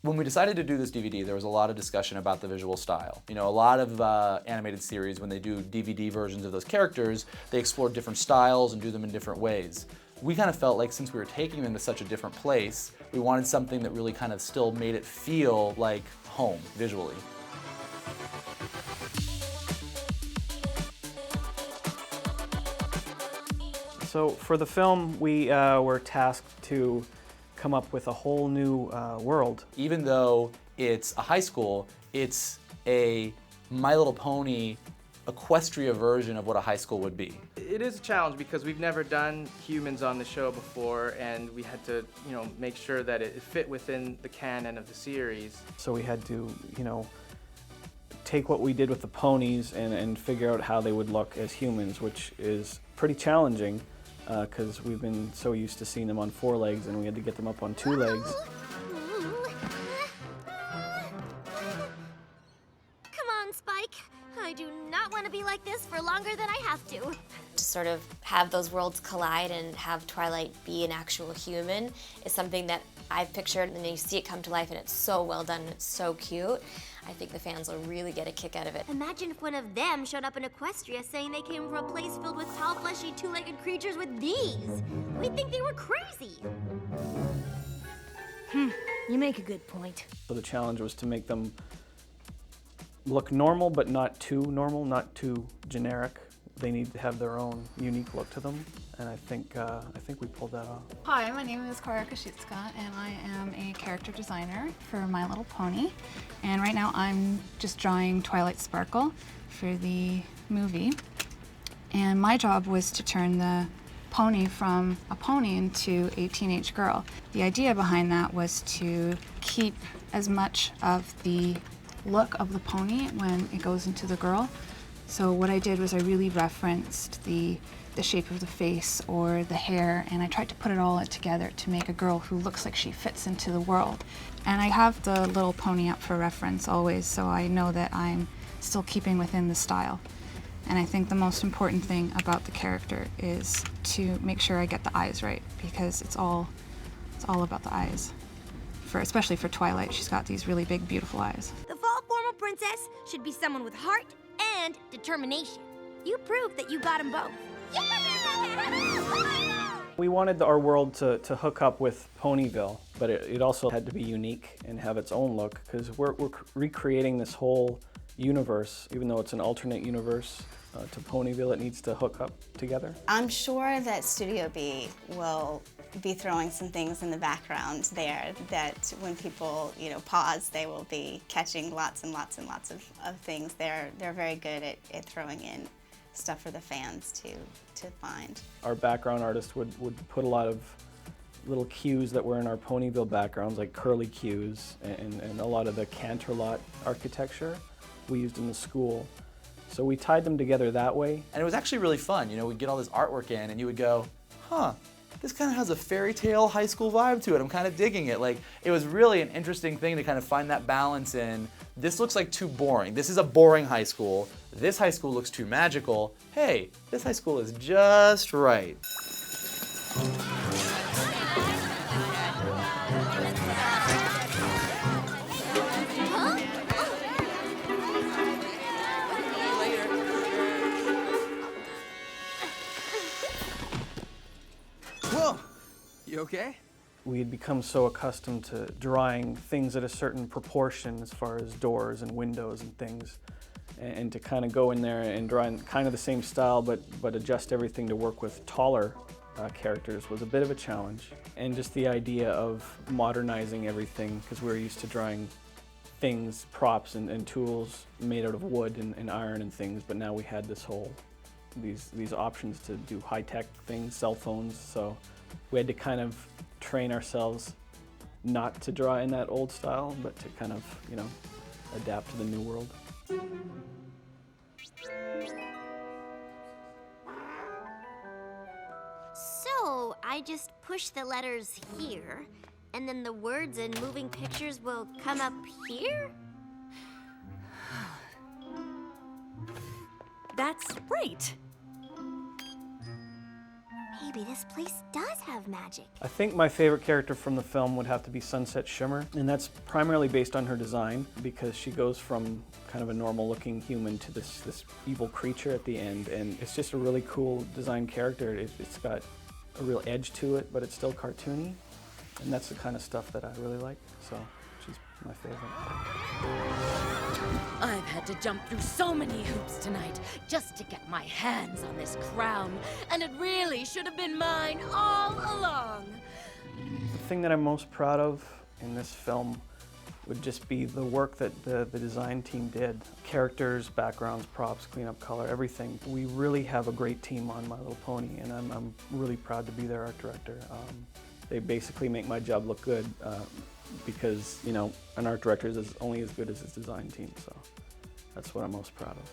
When we decided to do this DVD, there was a lot of discussion about the visual style. You know, a lot of animated series, when they do DVD versions of those characters, they explore different styles and do them in different ways. We kind of felt like since we were taking them to such a different place, we wanted something that really kind of still made it feel like home, visually. So for the film, we were tasked to come up with a whole new world. Even though it's a high school, it's a My Little Pony Equestria version of what a high school would be. It is a challenge because we've never done humans on the show before, and we had to, make sure that it fit within the canon of the series. So we had to, take what we did with the ponies and figure out how they would look as humans, which is pretty challenging because we've been so used to seeing them on 4 legs, and we had to get them up on 2 legs. Come on, Spike. I do not want to be like this for longer than I have to. To sort of have those worlds collide and have Twilight be an actual human is something that I've pictured, and then you see it come to life, and it's so well done, and it's so cute. I think the fans will really get a kick out of it. Imagine if one of them showed up in Equestria saying they came from a place filled with tall, fleshy, 2-legged creatures with these. We'd think they were crazy. You make a good point. So the challenge was to make them look normal, but not too normal, not too generic. They need to have their own unique look to them, and I think we pulled that off. Hi, my name is Cora Kashitska, and I am a character designer for My Little Pony. And right now I'm just drawing Twilight Sparkle for the movie. And my job was to turn the pony from a pony into a teenage girl. The idea behind that was to keep as much of the look of the pony when it goes into the girl. So what I did was I really referenced the shape of the face or the hair, and I tried to put it all together to make a girl who looks like she fits into the world. And I have the little pony up for reference always, so I know that I'm still keeping within the style. And I think the most important thing about the character is to make sure I get the eyes right, because it's all about the eyes. Especially for Twilight, she's got these really big, beautiful eyes. The fall formal princess should be someone with heart and determination. You proved that you got them both. We wanted our world to hook up with Ponyville, but it also had to be unique and have its own look, because we're recreating this whole universe. Even though it's an alternate universe to Ponyville, it needs to hook up together. I'm sure that Studio B will be throwing some things in the background there that when people, pause, they will be catching lots and lots and lots of things. They're very good at throwing in stuff for the fans to find. Our background artist would put a lot of little cues that were in our Ponyville backgrounds, like curly cues, and a lot of the Canterlot architecture we used in the school. So we tied them together that way. And it was actually really fun. We'd get all this artwork in, and you would go, huh, this kind of has a fairy tale high school vibe to it. I'm kind of digging it. Like, it was really an interesting thing to kind of find that balance in. This looks like too boring. This is a boring high school. This high school looks too magical. Hey, this high school is just right. Whoa! You okay? We had become so accustomed to drawing things at a certain proportion as far as doors and windows and things, and to kind of go in there and draw in kind of the same style but adjust everything to work with taller characters was a bit of a challenge. And just the idea of modernizing everything, because we were used to drawing things, props and tools made out of wood and iron and things, but now we had these options to do high-tech things, cell phones, so we had to kind of train ourselves not to draw in that old style, but to kind of, adapt to the new world. So, I just push the letters here, and then the words and moving pictures will come up here? That's right. Maybe this place does have magic. I think my favorite character from the film would have to be Sunset Shimmer, and that's primarily based on her design because she goes from kind of a normal looking human to this evil creature at the end, and it's just a really cool design character. It's got a real edge to it, but it's still cartoony, and that's the kind of stuff that I really like, so she's my favorite. I've had to jump through so many hoops tonight just to get my hands on this crown, and it really should have been mine all along. The thing that I'm most proud of in this film would just be the work that the design team did. Characters, backgrounds, props, cleanup, color, everything. We really have a great team on My Little Pony, and I'm really proud to be their art director. They basically make my job look good because, you know, an art director is only as good as his design team, so that's what I'm most proud of.